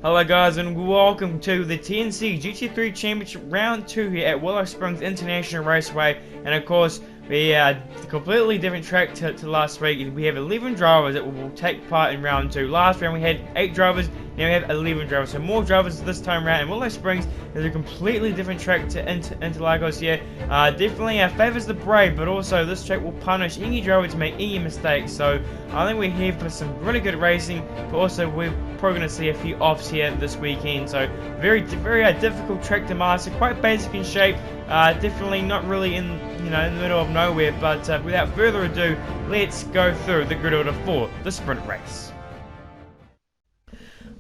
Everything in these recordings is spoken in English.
Hello guys and welcome to the TNC GT3 Championship Round 2 here at Willow Springs International Raceway. And of course, we are a completely different track to last week. We have 11 drivers that will take part in Round 2. Last round we had 8 drivers, now we have 11 drivers. So more drivers this time around. And Willow Springs is a completely different track to Interlagos here. Definitely favours the brave, but also this track will punish any driver to make any mistakes. So I think we're here for some really good racing, but also we're probably going to see a few offs here this weekend. So very difficult track to master, quite basic in shape, definitely not really in in the middle of nowhere. But without further ado, let's go through the grid order for the sprint race.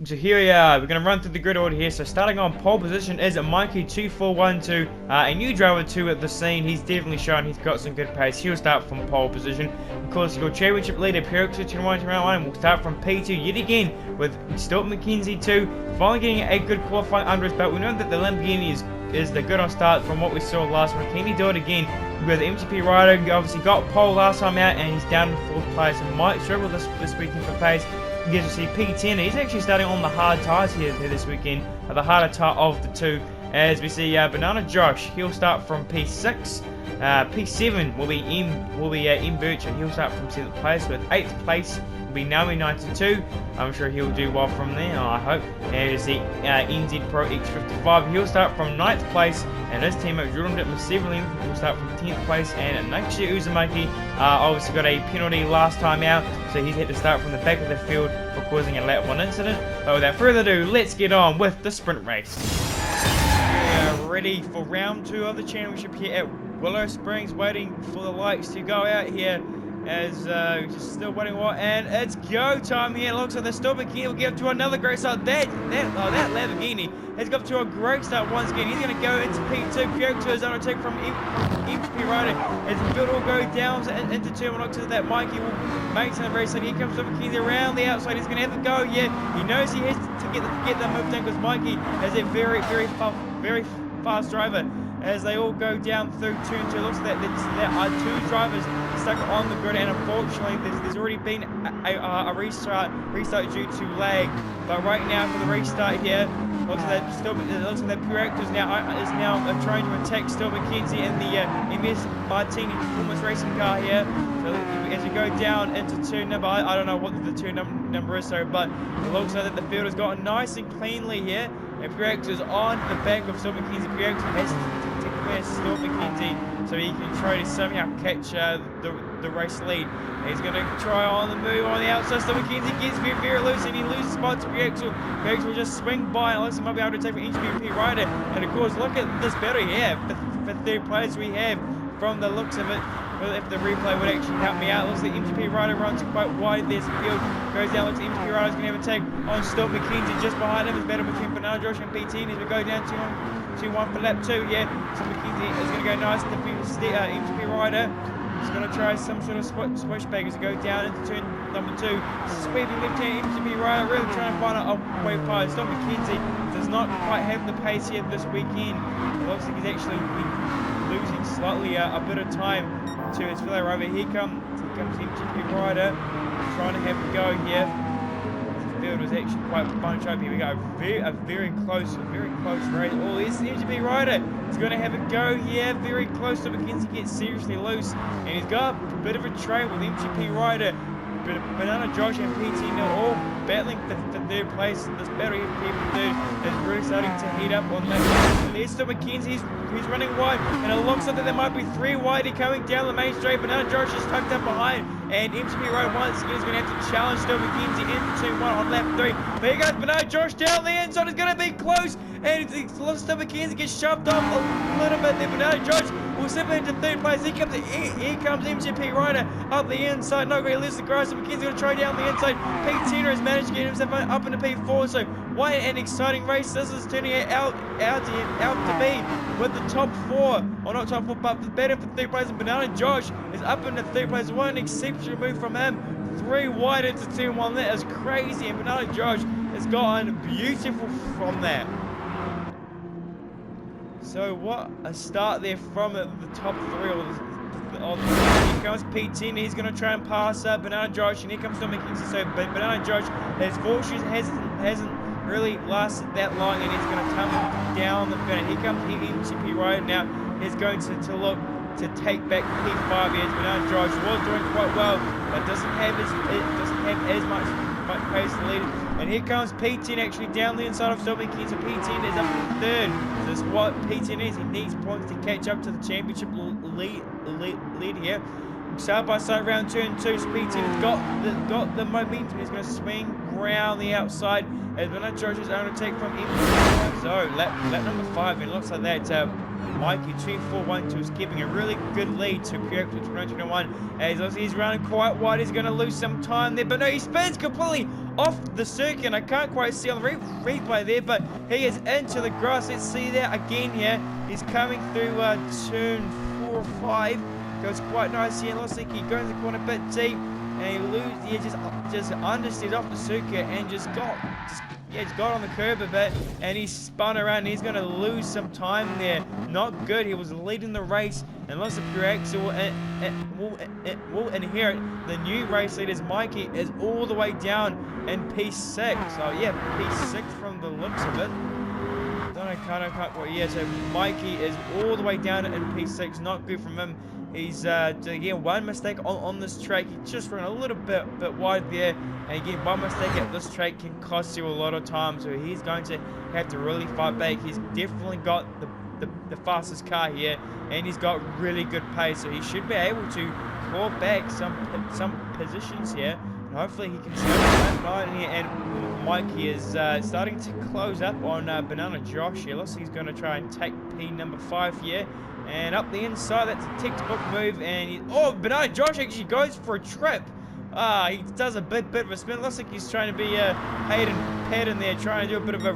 So here we are, we're going to run through the grid order here. So starting on pole position is Mikey2412, a new driver to the scene. He's definitely shown he's got some good pace. He'll start from pole position. Of course, your championship leader, Pureaxle, to round 1, will start from P2 yet again with Stuart McKenzie 2, finally getting a good qualifying under his belt. We know that the Lamborghini is the good on start from what we saw last week. Can he do it again with MGP rider? Obviously got pole last time out and he's down to 4th place and might struggle this weekend for pace. You get to see P10, he's actually starting on the hard tyres here this weekend, the harder tyre of the two. As we see Banana Josh, he'll start from P6. P7 will be M Birch, and he'll start from 7th place. With 8th place will be Naomi92. I'm sure he'll do well from there, I hope. And you see NZ Pro X55, he'll start from 9th place, and his teammate Jordan Maseverlin will start from 10th place. And Nakishi Uzumaki obviously got a penalty last time out, so he's had to start from the back of the field for causing a lap 1 incident. But without further ado, let's get on with the sprint race. We are ready for round 2 of the championship here at Willow Springs, waiting for the lights to go out here. As just still waiting, and it's go time here. It looks like the Lamborghini will get up to another great start. That Lamborghini has got to a great start once again. He's going to go into P2. Pureaxle is on a take from MGP rider. As the field will go down into turn 1. Looks like that Mikey will make some race. Here comes Lamborghini around the outside. He's going to have to go. Yeah, he knows he has to get that move down because Mikey is a very fast driver. As they all go down through turn 2, looks like there are 2 drivers stuck on the grid, and unfortunately there's already been a restart due to lag. But right now for the restart here, looks like that Pureaxle is now trying to attack Stuart McKenzie in the MS Martini Performance Racing car here. So as you go down into turn number, I don't know what the turn number is, so, but it looks like that the field has gotten nice and cleanly here. And Pureaxle is on the back of Stuart McKenzie. Pureaxle has to clear Stuart McKenzie so he can try to somehow catch the race lead. He's going to try on the move on the outside. Stuart McKenzie gets very loose and he loses spot to Pureaxle. Pureaxle will just swing by unless he might be able to take an HBP rider. And of course, look at this battle here. For 3rd place we have, from the looks of it, well, if the replay would actually help me out, looks like the MGP rider runs quite wide. There's the field, goes down, looks like the MGP rider's going to have a take on Stuart McKenzie. Just behind him is battle between Banana Josh and P10 as we go down 2-1 for lap 2. Yeah, so McKenzie is going to go nice with the MGP rider. He's going to try some sort of switchback as we go down into turn number 2. Sweeping left hand MGP rider, really trying to find a way past. Stuart McKenzie does not quite have the pace here this weekend. It looks like he's actually losing slightly a bit of time to his fellow rider. Here comes the MGP rider trying to have a go here. The field was actually quite bunched up. Here we go, a very close race. Oh, there's the MGP rider. He's going to have a go here, very close to McKenzie, gets seriously loose, and he's got a bit of a trail with the MGP rider. Banana Josh and P10 are all battling for 3rd place. This battle here for P3 is really starting to heat up on that. There's still McKenzie, he's running wide, and it looks like that there might be 3 wide coming down the main straight. Banana Josh is tucked up behind, and MGP rider once again is going to have to challenge still McKenzie into turn 1 on lap 3. There goes Banana Josh down the inside, it's going to be close, and still McKenzie gets shoved off a little bit there. Banana Josh will slip into 3rd place. Here comes MGP rider up the inside. No, he leaves the grass, and McKenzie's going to try down the inside. P10 has managed to get himself up into P4, so what an exciting race this is turning out to be, with the top 4, or not top 4, but the better for 3rd place, and Banana Josh is up into 3rd place. What an exceptional move from him. 3 wide into turn 1, that is crazy, and Banana Josh has gotten beautiful from that. So what a start there from the top 3 here comes P10, he's going to try and pass Banana Josh, and here comes Dominic Kingston. So Banana Josh, his fortune hasn't really last that long, and he's going to tumble down the finish. Here comes MGP Rider now. He's going to look to take back P5 years, but now Josh was doing quite well, but doesn't have as much pace to lead. And here comes P10 actually down the inside of Sylvan King, so P10 is up in third. So this is what P10 is. He needs points to catch up to the championship lead here. Side by side round turn 2, P10 has got the momentum. He's going to swing round the outside as Bernard Josh is on attack from him. So lap number 5, and it looks like that Mikey 2412 is giving a really good lead to Pureaxle 2021 as he's running quite wide. He's going to lose some time there, but no, he spins completely off the circuit. I can't quite see on the replay there, but he is into the grass. Let's see that again here. He's coming through turn 4 or 5. Goes quite nice here. Looks like he goes the corner a bit deep, and he just understeered off the circuit and just got on the curb a bit, and he spun around. And he's going to lose some time there. Not good. He was leading the race, and looks like Pureaxle will inherit the new race leaders. Mikey is all the way down in P6. So yeah, P6 from the looks of it. Yeah, so Mikey is all the way down in P6. Not good from him. He's again one mistake on this track. He just ran a little bit wide there, and again one mistake at this track can cost you a lot of time. So he's going to have to really fight back. He's definitely got the fastest car here, and he's got really good pace. So he should be able to claw back some positions here. And hopefully he can start that here. And Mikey is starting to close up on Banana Josh here. Looks like he's going to try and take P number 5 here. And up the inside, that's a textbook move. And Banana Josh actually goes for a trip. He does a bit of a spin. Looks like he's trying to be Hayden Patton there, trying to do a bit of a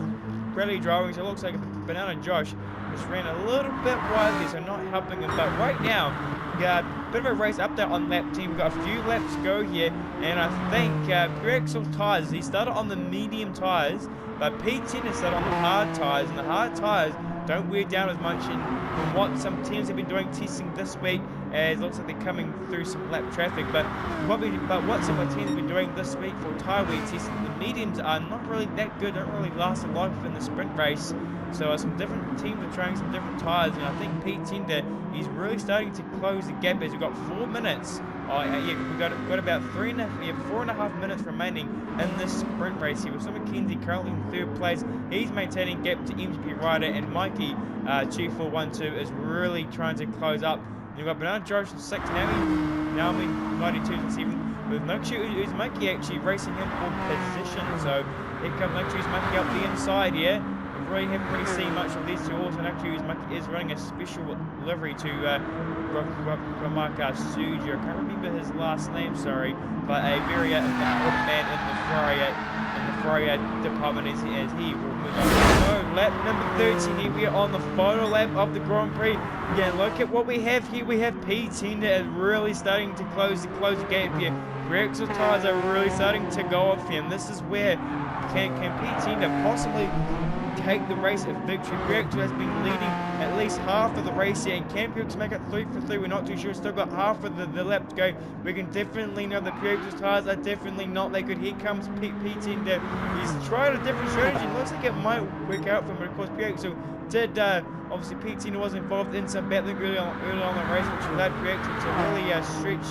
rally driving. So it looks like Banana Josh just ran a little bit widely, so not helping him. But right now, we got a bit of a race up there on lap 10. We've got a few laps to go here. And I think Pureaxle tyres, he started on the medium tyres, but P10 has started on the hard tyres. And the hard tyres don't wear down as much. And from what some teams have been doing testing this week, it looks like they're coming through some lap traffic. But what some of the teams have been doing this week for tyre wear testing, the mediums are not really that good, don't really last a long in the sprint race. So some different teams are trying some different tyres, and I think P10 there, he's really starting to close the gap as we've got 4 minutes. We've got about 4.5 minutes remaining in this sprint race here. With Simon Kinsey currently in 3rd place, he's maintaining gap to MGP Rider, and Mikey 2412 is really trying to close up. You've got Banana Josh in 6th, Naomi 92 and 7th, with Mikey actually racing him for position. So here comes Mikey up the inside here. We haven't really seen much of these two horses, and actually Mikey is running a special livery to Ramak Suji. I can't remember his last name, sorry, but a very important man in the Ferrari department as he will move on. So lap number 13 here, we are on the final lap of the Grand Prix. Again, look at what we have here. We have P10 that is really starting to close the gap here. Pureaxle tyres are really starting to go off him. This is where can P10 possibly take the race of victory. Pureaxle has been leading at least half of the race here, and can Pureaxle make it 3 for 3? We're not too sure. Still got half of the lap to go. We can definitely know that Pureaxle's tyres are definitely not that good. Here comes P10 there. He's tried a different strategy. Looks like it might work out for him, but of course Pureaxle did, obviously P10 was involved in some battling early on the race, which allowed Pureaxle to really stretch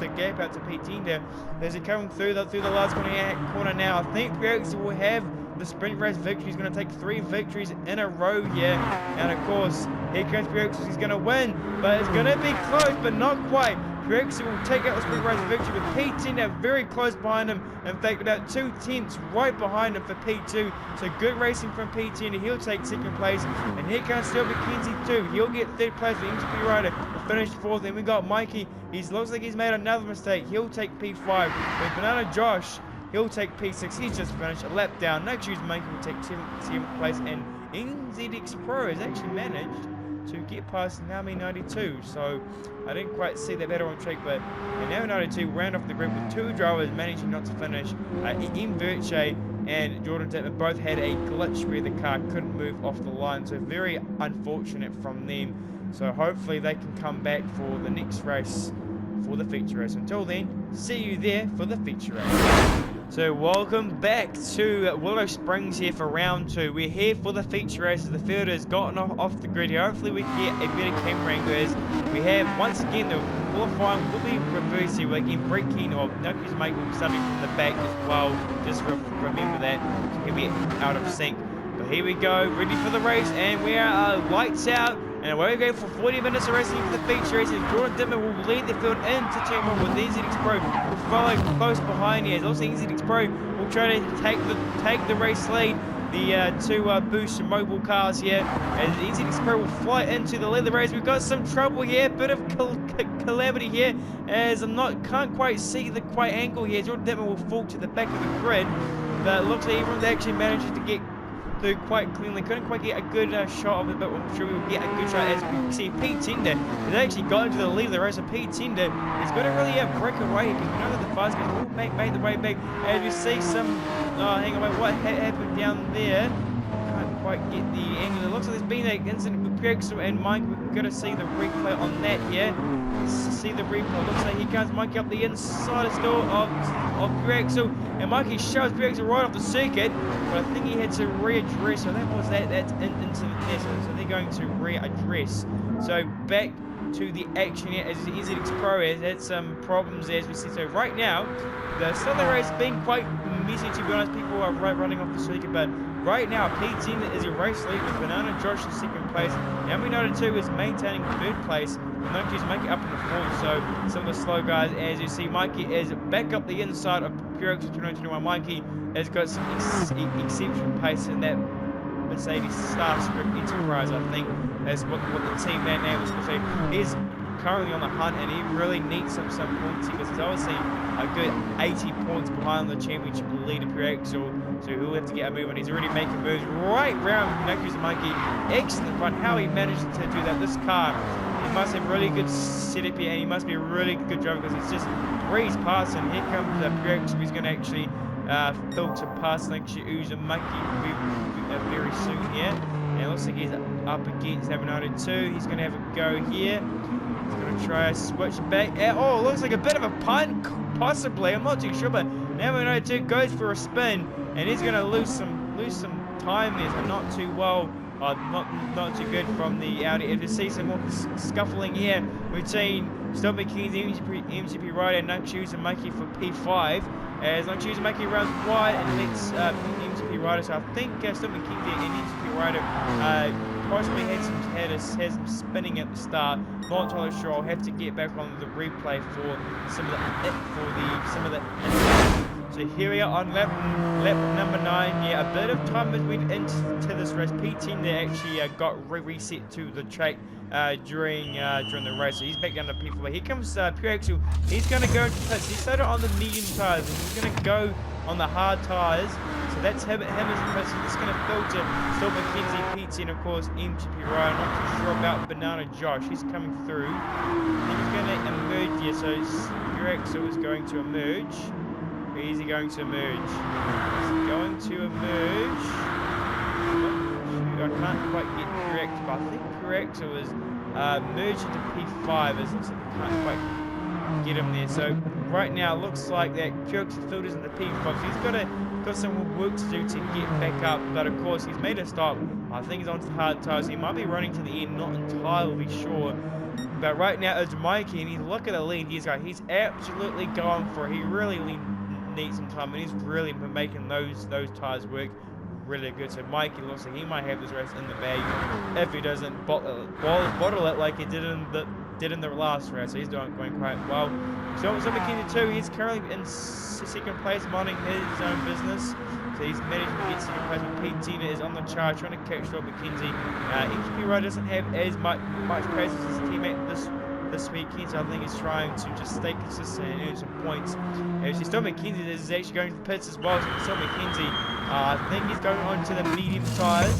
the gap out to P10 there. As he coming through the last corner now, I think Pureaxle will have the sprint race victory. He's going to take 3 victories in a row here, and of course here comes Pureaxle. He's going to win, but it's going to be close, but not quite. Pureaxle will take out the sprint race victory with P10 very close behind him. In fact, about 2 tenths right behind him for P2. So good racing from P10. He'll take 2nd place, and here comes Steve McKenzie too. He'll get 3rd place for MGP Rider, finished 4th. And we got Mikey. He looks like he's made another mistake. He'll take P5. With Banana Josh, he'll take P6. He's just finished a lap down. Next year's Mikey will take 7th place, and NZX Pro has actually managed to get past Naomi 92. So I didn't quite see that better on track, but Naomi 92 ran off the grid with 2 drivers managing not to finish. M. Verche and Jordan Dittman both had a glitch where the car couldn't move off the line, so very unfortunate from them. So hopefully they can come back for the next race, for the feature race. Until then, see you there for the feature race. So welcome back to Willow Springs here for round 2. We're here for the feature races. The field has gotten off the grid here. Hopefully we can get a better camera angle as we have once again the qualifying will be reversed here. We're getting Brett Keen or Nucky's mate will be starting from the back as well. Just remember that. He'll be out of sync. But here we go, ready for the race, and we are lights out. And we're going for 40 minutes of racing for the feature race. Jordan Dimmer will lead the field into Team 1 with the EZX Pro. Will follow close behind here. Also, EZX Pro will try to take the race lead. The two Boost mobile cars here. As EZX Pro will fly into the lead of the race. We've got some trouble here, bit of calamity here. As can't quite see the quite angle here. Jordan Dimmer will fall to the back of the grid. But it looks like everyone actually managed to get through quite cleanly. Couldn't quite get a good shot of it, but I'm sure we'll get a good shot as we see Pete Tender has actually got into the lead of the race. So Pete Tender is going to really break away because we know that the fast guys will make the way back. As we see some, hang on, what happened down there? Can't quite get the angle. It looks like there's been an incident with Pureaxle and Mike. We're going to see the replay on that here. See the replay. Looks like here comes Mikey up the inside door of Pureaxle, and Mikey shoves Pureaxle right off the circuit. But I think he had to readdress. So that's into the net. So they're going to readdress. So back to the action here as the EZX Pro has had some problems as we see. So right now, the start of the race being quite messy, to be honest. People are running off the circuit, but right now P10 is a race lead with Banana Josh in second place. And we noted too is maintaining third place. Noki's making up in the fourth. So some of the slow guys, as you see, Mikey is back up the inside of Pureaxle 2021. Mikey has got some exceptional pace in that Mercedes Starscript Enterprise, I think, is what the team name was. So he's currently on the hunt, and he really needs some points because he's obviously a good 80 points behind the championship leader Pureaxle. So he'll have to get a move, and he's already making moves right round Noku's Mikey. Excellent front. How he managed to do that. This car, he must have really good setup here, and he must be a really good driver because it's just breeze past him. Here comes Pureaxle. He's going to actually filter past Uza Mikey very soon here. And it looks like he's up against Avenado 2. He's going to have a go here. He's going to try a switch back. Oh, it looks like a bit of a punt, possibly. I'm not too sure, but Avenado 2 goes for a spin, and he's going to lose some time there. So not too well. Not too good from the Audi. If you see some more scuffling here between Stop McKenzie, MGP Rider, and Nunchu's and Mikey for P5. As Nunchu's and Mikey runs wide and lets MGP Rider. So I think Stop McKenzie and MGP Rider possibly had some spinning at the start. Not entirely sure. I'll have to get back on the replay for some of the So here we are on lap number 9. Yeah, a bit of time has went into this race. P10 they actually got reset to the track during the race. So he's back down to P4. But here comes Pureaxle. He's going to go into pits. He started on the medium tyres, and he's going to go on the hard tyres. So that's him as the pits. He's just going to filter Stop McKenzie, P10, of course, MGP Ryan. Not too sure about Banana Josh. He's coming through. I think he's going to emerge here. So Pureaxle is going to emerge. Is he going to emerge? Is he going to emerge? I can't quite get correct, but I think Pureaxle is merged into P5, isn't it? So we can't quite get him there. So right now it looks like that Pureaxle filters into P5. So he's got some more work to do to get back up. But of course he's made a stop. I think he's onto the hard tyres. He might be running to the end, not entirely sure. But right now it's Mikey, and he's look at the lead. He's absolutely going for it. He really needs some time, and he's really been making those tyres work really good. So Mikey looks like he might have this race in the bag if he doesn't bottle it like he did in the last race. So he's going quite well. So McKenzie too, he's currently in second place, minding his own business. So he's managed to get second place, but Pete Tina is on the charge trying to catch up McKenzie. MGP Rider doesn't have as much pace as his teammate this weekend, so I think he's trying to just stay consistent and earn some points. Actually, Stop McKenzie is actually going to pits as well. So Stop McKenzie, I think he's going on to the medium tyres.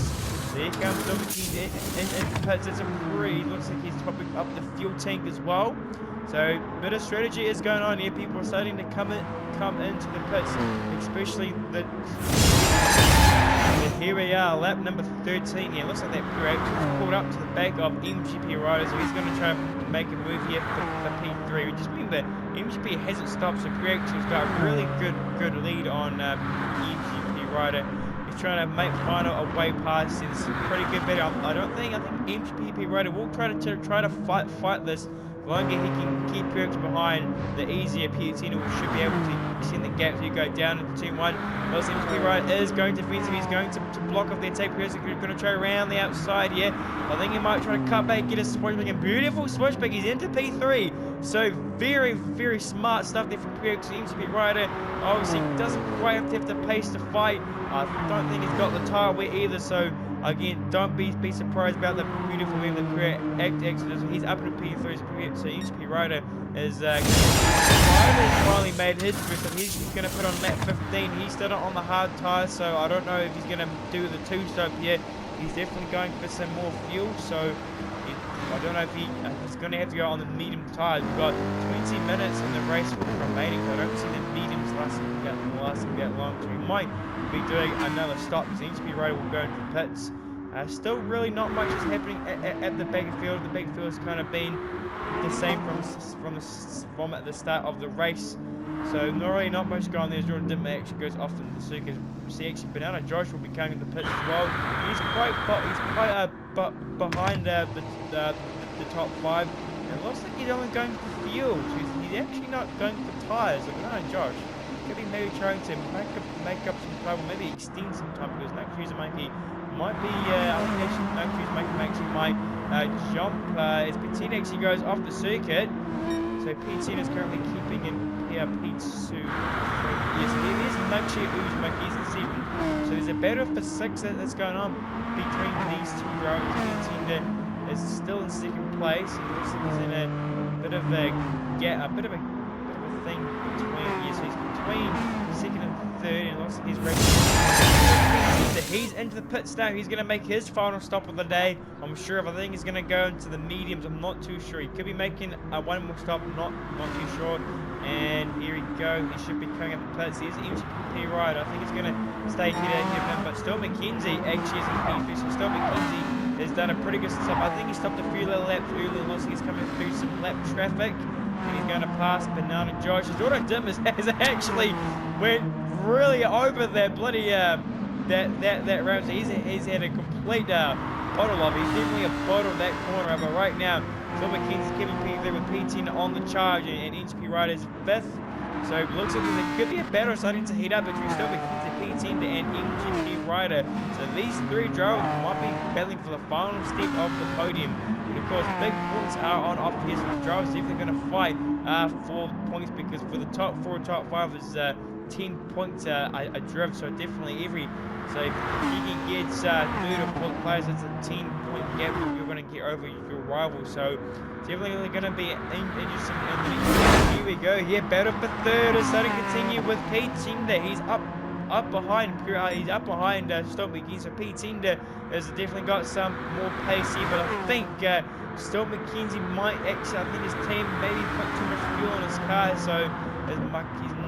So here comes Stop McKenzie in pits. It's a free. Looks like he's topping up the fuel tank as well. So a bit of strategy is going on here. People are starting to come into the pits, especially the. And here we are, lap number 13 here. Looks like that Pureaxle is pulled up to the back of MGP Rider, so he's going to try make a move here for P3. Just remember, MGP hasn't stopped, so Pureaxle's got a really good lead on MGP Rider. He's trying to find a way past. It's pretty good bet. I think MGP Rider will try to fight this. The longer he can keep Pureaxle behind, the easier P18 should be able to extend the gap to go down into 2-1. Well, MGP Rider is going defensive. He's going to block off the attack. Pureaxle going to try around the outside here. I think he might try to cut back, get a switchback, and beautiful switchback. He's into P3. So very smart stuff there from Pureaxle. MGP Rider obviously doesn't quite have the pace to fight. I don't think he's got the tire wear either, so again, don't be surprised about the beautiful move that Pureaxle. He's up to P3, so MGP Rider is finally made his boost, so he's going to put on lap 15. He's still not on the hard tire, so I don't know if he's going to do the 2-stop here. He's definitely going for some more fuel, so I don't know if he's going to have to go on the medium tires. We've got 20 minutes in the race remaining, so I don't see the mediums lasting that long. So we might be doing another stop because MGP Rider will go into the pits. Still really not much is happening at the backfield. The backfield has kind of been the same from at the start of the race. So not much going there. Jordan Dimmer actually goes off in the circuit. See, actually, Banana Josh will be coming in the pits as well. He's quite behind the top 5. And it looks like he's only going for fuel. So he's actually not going for tyres. So Banana Josh could be maybe trying to make up some time, or maybe extend some time, because Max Cruiser Monkey might be. I think actually Max Cruiser Monkey actually might jump as P10 actually goes off the circuit. So P10 is currently keeping in P2. Yes, there is Max Cruiser Monkey in 7. So there's a battle for 6 that's going on between these two drivers. P10 is still in second place. It looks like he's in a bit of a thing between. Yes, he's between second and third, and it looks like he's ready. He's into the pits now. He's going to make his final stop of the day. I'm sure of. I think he's going to go into the mediums. I'm not too sure. He could be making one more stop. Not too sure. And here we go. He should be coming up the pits. Here's MGP Rider. I think he's going to stay here of him. But still, McKenzie actually is in P3. So still, McKenzie has done a pretty good stop. I think he stopped a few little laps early. It looks like he's coming through some lap traffic. And he's going to pass Banana Josh. Jordan Dimmer has actually went really over that bloody that round. So he's had a complete bottle of it. He's definitely a bottle of that corner. But right now, Phil McKenzie's keeping P3 with P10 on the charge, and MGP Rider's 5th. So it looks like there could be a battle starting to heat up between Phil McKenzie, P10 and MGP Rider. So these three drivers might be battling for the final step of the podium. And of course, big points are on off here, so the drivers are definitely going to fight for points, because for the top 4 and top 5 is 10 points a drift. So definitely so if you can get 3rd or 4th place, it's a 10-point gap that you're going to get over your rival. So definitely going to be interesting. Here we go. Here, battle for 3rd is starting to continue with P10. He's up behind. He's up behind Stott McKenzie. So P10 has definitely got some more pace here, but I think Stott McKenzie might actually. I think his team maybe put too much fuel in his car, so he's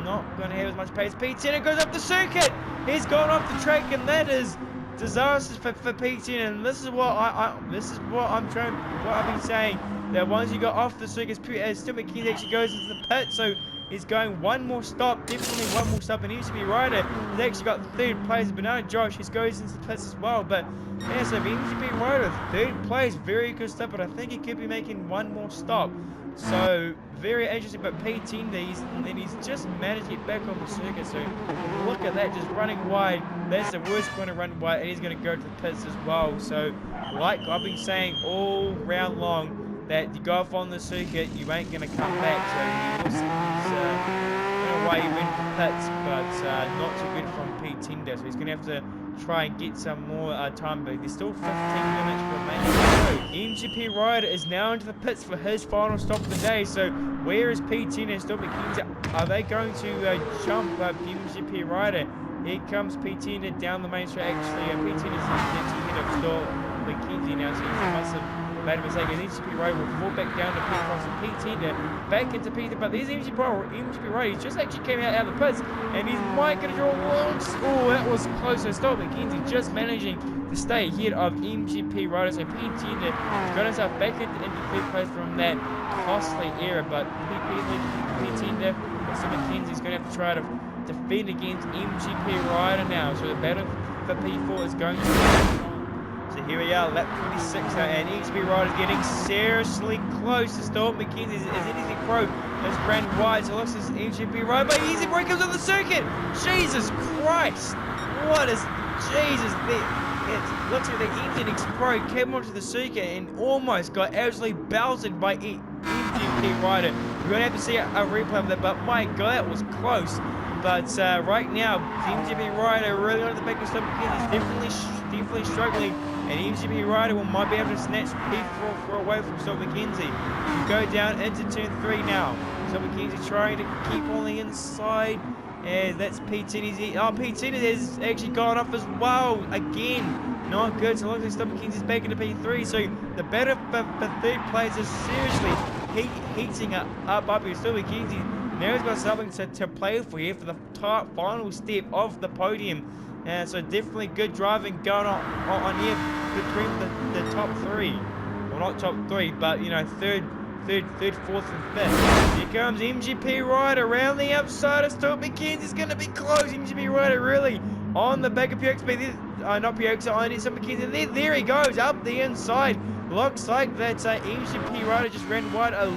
not going to have as much pace. P10 goes up the circuit. He's gone off the track, and that is disastrous for P10. And this is what I've been saying. That once you go off the circuit, Stott McKenzie actually goes into the pit. So he's going one more stop, definitely one more stop, and MGP Rider has actually got 3rd place. Banana Josh, he goes into the pits as well. But yeah, so MGP Rider 3rd place, very good stuff. But I think he could be making one more stop. So very interesting. But P10, he's just managed to get back on the circuit. So look at that, just running wide. That's the worst going to run wide, and he's going to go to the pits as well. So like I've been saying all round long, that you go off on the circuit, you ain't going to come back. So he looks like in a way he went for pits, but not too good from P10 there. So he's going to have to try and get some more time, but there's still 15 minutes remaining. So MGP Rider is now into the pits for his final stop of the day. So where is P10 and Stott McKenzie? Are they going to jump MGP Rider? Here comes P10 down the main straight. Actually, P10 is actually hit of Stott McKenzie now, so he must have made a mistake. MGP Rider will fall back down to P5 and P10 there, back into P3. But there's MGP Rider. He just actually came out of the pits, and he's might going to draw one. Oh, that was close. So Stolt McKenzie just managing to stay ahead of MGP Rider. So P10 there got himself back into third place from that costly error. But P10 there, so McKenzie's going to have to try to defend against MGP Rider now. So the battle for P4 is going to be. So here we are, lap 26 now, and MGP Rider's getting seriously close to Stolt McKenzie as Easy Pro has ran wide. So looks as MGP Rider, but Easy Pro comes on the circuit. Jesus Christ! What is Jesus? It looks like the MGP Pro came onto the circuit and almost got absolutely belted by MGP Rider. We're going to have to see a replay of that, but my God, that was close. But right now, MGP Rider really on the back of Stolt McKenzie is definitely struggling. And MGP Rider might be able to snatch P4 away from Stolt McKenzie. We go down into turn 3 now. Stolt McKenzie trying to keep on the inside. And that's P10. P10 has actually gone off as well. Again, not good. So looks like Stolt McKenzie's back into P3. So the battle for third place is seriously heating up here. Stolt McKenzie now he's got something to play for here for the final step of the podium. So definitely good driving going on here between the top 3. Well, not top 3, but you know, third, fourth, and fifth. Here comes MGP Rider around the outside of Stolt McKenzie's going to be close. MGP Rider really on the back of Pureaxle, not Pureaxle, on Stolt McKenzie. There he goes up the inside. Looks like that MGP Rider just ran wide a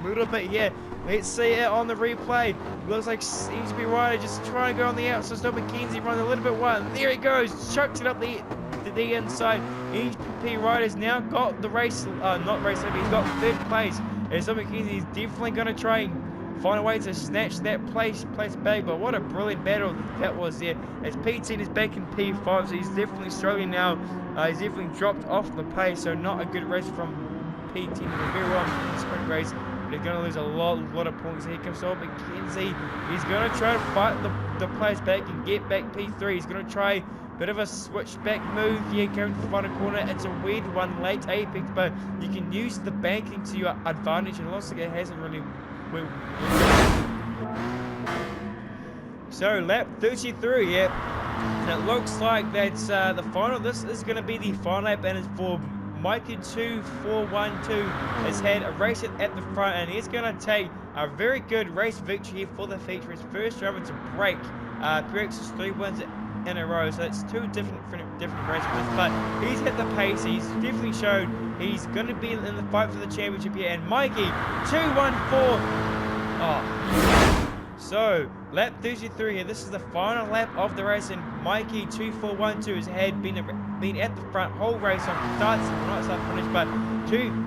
little bit here. Let's see it on the replay. Looks like MGP Rider just trying to go on the outside. Stolt McKenzie runs a little bit wide. There he goes. Chucks it up the inside. MGP Rider's now got the race, not race, he's got third place. And Stolt McKenzie is definitely going to try and find a way to snatch that place back. But what a brilliant battle that was there. As P10 is back in P5, so he's definitely struggling now. He's definitely dropped off the pace, so not a good race from P10. Very well sprint race. They're going to lose a lot of points. Here comes Stolt McKenzie. He's going to try to fight the place back and get back P3. He's going to try a bit of a switchback move here, coming to the final corner. It's a weird one, late apex, but you can use the banking to your advantage, and it looks like it hasn't really well. So lap 33 here, and it looks like that's the final. This is going to be the final lap, and it's for Mikey 2412 has had a race at the front, and he's going to take a very good race victory here for the feature. His first driver to break Pureaxle's 3 wins in a row, so it's 2 different race wins. But he's hit the pace. He's definitely showed he's going to be in the fight for the championship here. And Mikey 214. So lap 33 here. This is the final lap of the race, and Mikey 2412 has had been at the front whole race on not start finish,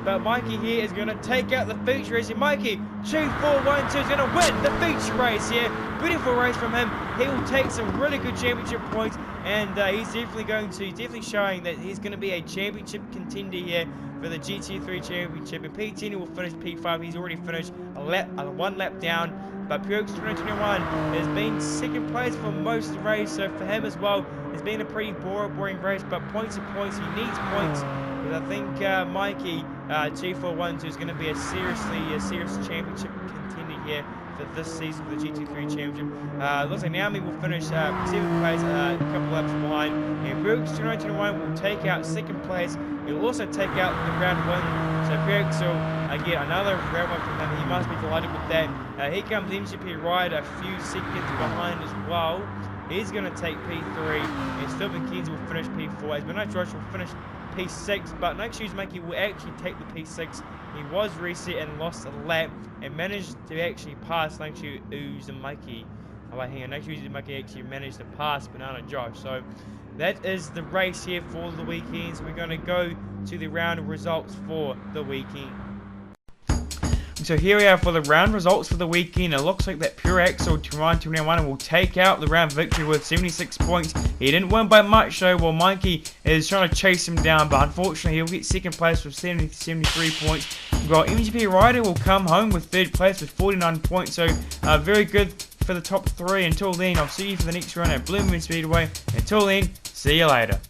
but Mikey here is going to take out the feature race. And Mikey 2412 is going to win the feature race here. Beautiful race from him. He will take some really good championship points, and he's definitely showing that he's going to be a championship contender here for the GT3 championship. And P10 will finish P5. He's already finished one lap down. But Pureaxle 2021 has been second place for most of the race, so for him as well, it's been a pretty boring race. But points are points. He needs points, because I think Mikey 2412 is going to be a serious championship contender here for this season for the GT3 championship. Looks like Naomi will finish 7th place, a couple laps behind, and Pureaxle 2021 will take out 2nd place. He'll also take out the round 1. So Pureaxle, again, another round 1 from him. He must be delighted with that. Here comes MGP Rider, a few seconds behind as well. He's going to take P3, and Stolt McKenzie will finish P4. As Benoit Rush will finish P6, but No Shoes Mikey will actually take the P6. He was reset and lost a lap, and managed to actually pass No Shoes and Mikey. Oh wait, hang on, No Shoes and Mikey actually managed to pass Banana Josh. So that is the race here for the weekend. So we're going to go to the round results for the weekend. So here we are for the round results for the weekend. It looks like that Pureaxle 2021 will take out the round victory with 76 points. He didn't win by much though, while Mikey is trying to chase him down, but unfortunately he'll get 2nd place with 73 points. While MGP Rider will come home with 3rd place with 49 points, so very good for the top 3. Until then, I'll see you for the next round at Blue Moon Speedway. Until then, see you later.